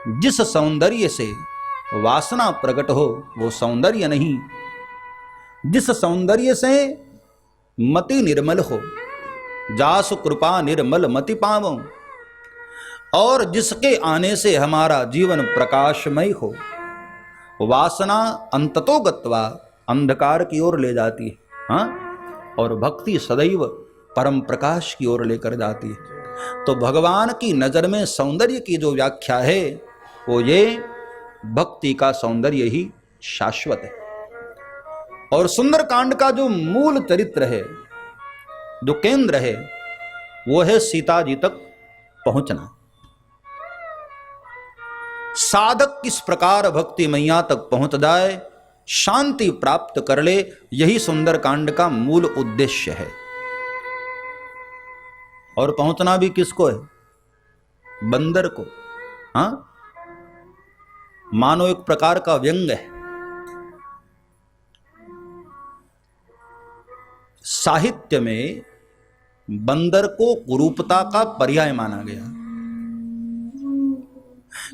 जिस सौंदर्य से वासना प्रकट हो वो सौंदर्य नहीं, जिस सौंदर्य से मति निर्मल हो, जासु कृपा निर्मल मति पावो, और जिसके आने से हमारा जीवन प्रकाशमय हो। वासना अंततो गत्वा अंधकार की ओर ले जाती है, हाँ, और भक्ति सदैव परम प्रकाश की ओर लेकर जाती है। तो भगवान की नजर में सौंदर्य की जो व्याख्या है वो ये भक्ति का सौंदर्य ही शाश्वत है। और सुंदरकांड का जो मूल चरित्र है, जो केंद्र है, वो है सीता जी तक पहुंचना। साधक किस प्रकार भक्ति मैया तक पहुंच जाए, शांति प्राप्त कर ले, यही सुंदरकांड का मूल उद्देश्य है। और पहुंचना भी किसको है? बंदर को। हाँ, मानो एक प्रकार का व्यंग है। साहित्य में बंदर को कुरूपता का पर्याय माना गया।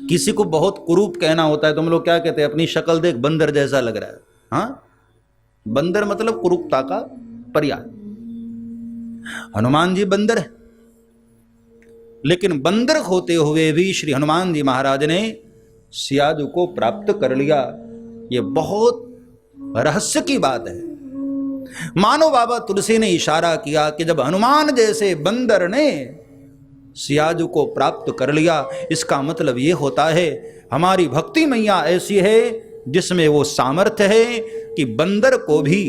किसी को बहुत कुरूप कहना होता है तो हम लोग क्या कहते हैं? अपनी शक्ल देख बंदर जैसा लग रहा है। हाँ, बंदर मतलब कुरूपता का पर्याय। हनुमान जी बंदर है, लेकिन बंदर होते हुए भी श्री हनुमान जी महाराज ने सियाजू को प्राप्त कर लिया। ये बहुत रहस्य की बात है। मानो बाबा तुलसी ने इशारा किया कि जब हनुमान जैसे बंदर ने सियाजू को प्राप्त कर लिया, इसका मतलब ये होता है हमारी भक्ति मैया ऐसी है जिसमें वो सामर्थ्य है कि बंदर को भी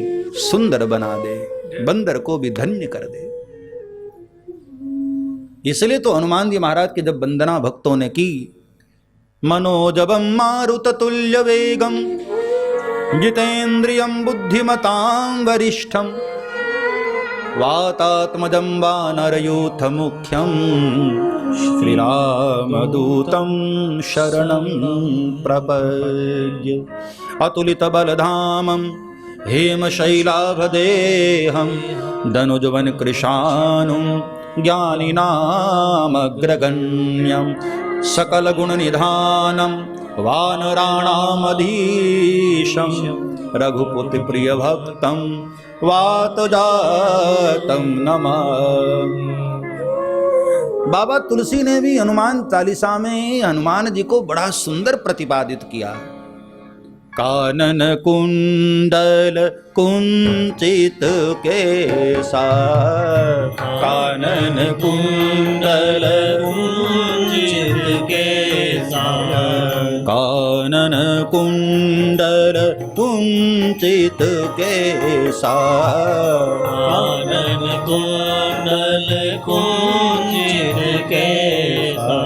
सुंदर बना दे, बंदर को भी धन्य कर दे। इसलिए तो हनुमान जी महाराज की जब वंदना भक्तों ने की, मनोजवम मारुत तुल्य वेगम जितेन्द्रियं बुद्धिमतां वरिष्ठं वातात्मजं वानरयूथ मुख्यं श्रीरामदूतं शरणं प्रपद्ये। अतुलितबलधामं हेमशैलाभदेहं धनुजवन कृशानुं ज्ञानिनामग्रगण्यं सकलगुणनिधानं वानराणामधीशं रघुपति प्रिय भक्तं वातजातं नमामि। बाबा तुलसी ने भी हनुमान चालीसा में हनुमान जी को बड़ा सुंदर प्रतिपादित किया। कानन कुंडल कुंचित केसा, कानन कुंडल कुंचित केसा, कानन कुंडल कुंचित केसा, कानन कुंडल कुंचित केसा,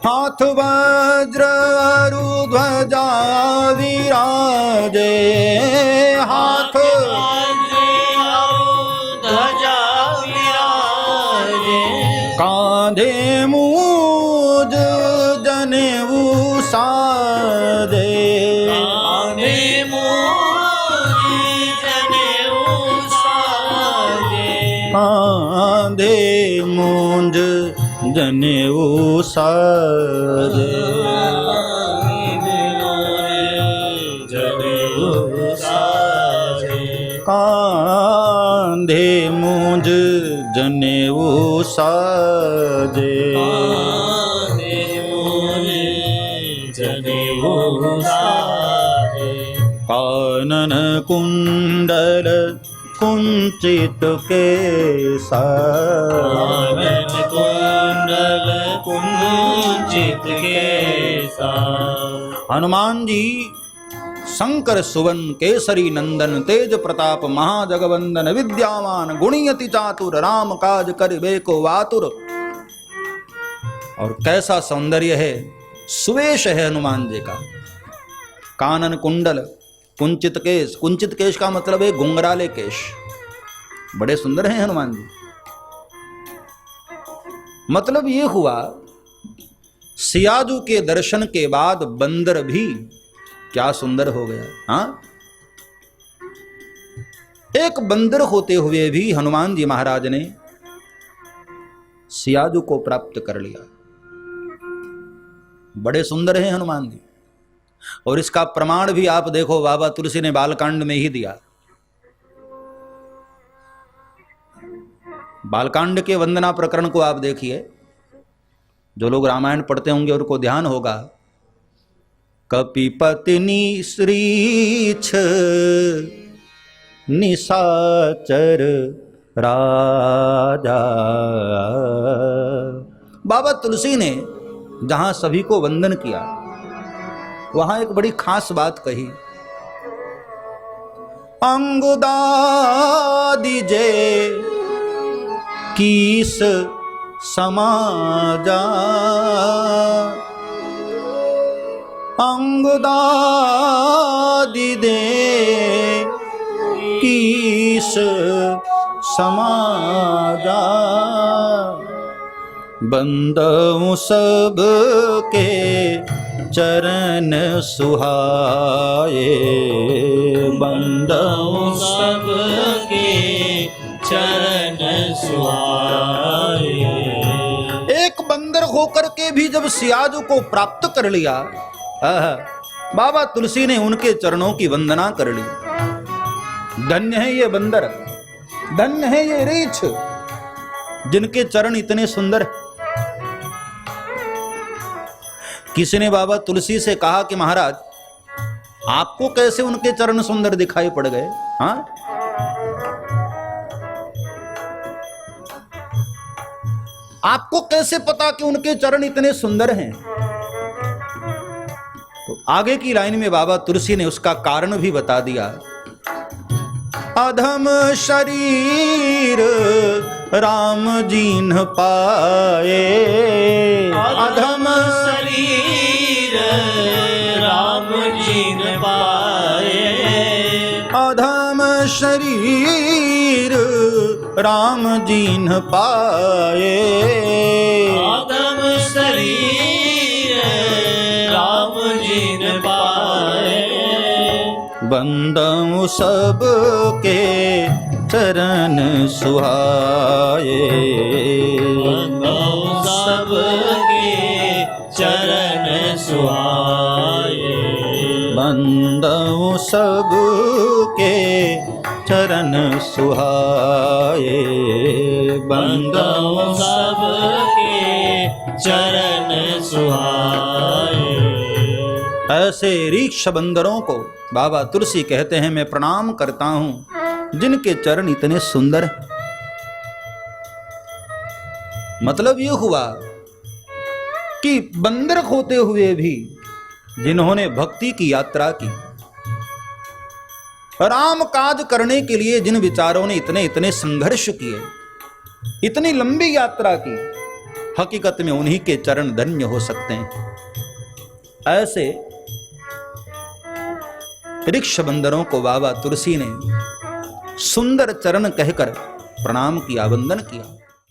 हाथ वज्र अरु ध्वजा विराजे, हाथ ध्वजा विराजे, कांधे मूज जनेऊ साजे, कांधे मूज जनेऊ साजे, कांधे मूज जनेऊ साजे, कांधे मूंज जनेऊ साजे, कांधे मूंज जनेऊ साजे, कानन कुंडल कुंचित केसा, कानन कुंडल कुंचित केसा। हनुमान जी शंकर सुवन केसरी नंदन तेज प्रताप महाजगवंदन विद्यावान गुणियति चातुर राम काज करिबे को वातुर। और कैसा सौंदर्य है, सुवेश है हनुमान जी का। कानन कुंडल कुंचित केश, कुंचित केश का मतलब है घुंघराले केश, बड़े सुंदर हैं हनुमान जी। मतलब ये हुआ सियाजू के दर्शन के बाद बंदर भी क्या सुंदर हो गया। हाँ, एक बंदर होते हुए भी हनुमान जी महाराज ने सियाजू को प्राप्त कर लिया। बड़े सुंदर हैं हनुमान जी। और इसका प्रमाण भी आप देखो, बाबा तुलसी ने बालकांड में ही दिया। बालकांड के वंदना प्रकरण को आप देखिए, जो लोग रामायण पढ़ते होंगे उनको ध्यान होगा। कपिपत्नी श्रीछ निशाचर राजा। बाबा तुलसी ने जहां सभी को वंदन किया, वहां एक बड़ी खास बात कही। अंगुदादि जे कीस समाजा, अंगुदादि दे कीस समाजा। बंदऊं सब के चरण सुहाए, बंदऊं सब के चरण सुहाए। एक बंदर होकर के भी जब सियाजू को प्राप्त कर लिया, बाबा तुलसी ने उनके चरणों की वंदना कर ली। धन्य है ये बंदर, धन्य है ये रीछ, जिनके चरण इतने सुंदर। किसी ने बाबा तुलसी से कहा कि महाराज, आपको कैसे उनके चरण सुंदर दिखाई पड़ गए? हाँ, आपको कैसे पता कि उनके चरण इतने सुंदर हैं? तो आगे की लाइन में बाबा तुलसी ने उसका कारण भी बता दिया। अधम शरीर राम जीन पाए, अधम शरीर राम जीन पाए, अधम शरीर राम जीन पाए, अधम शरीर राम जीन पाए। बंदऊं सब के चरण सुहाए, बंदऊं सब के चरण सुहाए, बंदऊं सब के चरण सुहाए, बंदऊं सब के चरण सुहाए। ऐसे रीक्ष बंदरों को बाबा तुलसी कहते हैं, मैं प्रणाम करता हूं जिनके चरण इतने सुंदर हैं। मतलब ये हुआ कि बंदर होते हुए भी जिन्होंने भक्ति की यात्रा की, राम काज करने के लिए जिन विचारों ने इतने इतने संघर्ष किए, इतनी लंबी यात्रा की, हकीकत में उन्हीं के चरण धन्य हो सकते हैं। ऐसे ऋक्ष बंदरों को बाबा तुलसी ने सुंदर चरण कहकर प्रणाम किया, वंदन किया।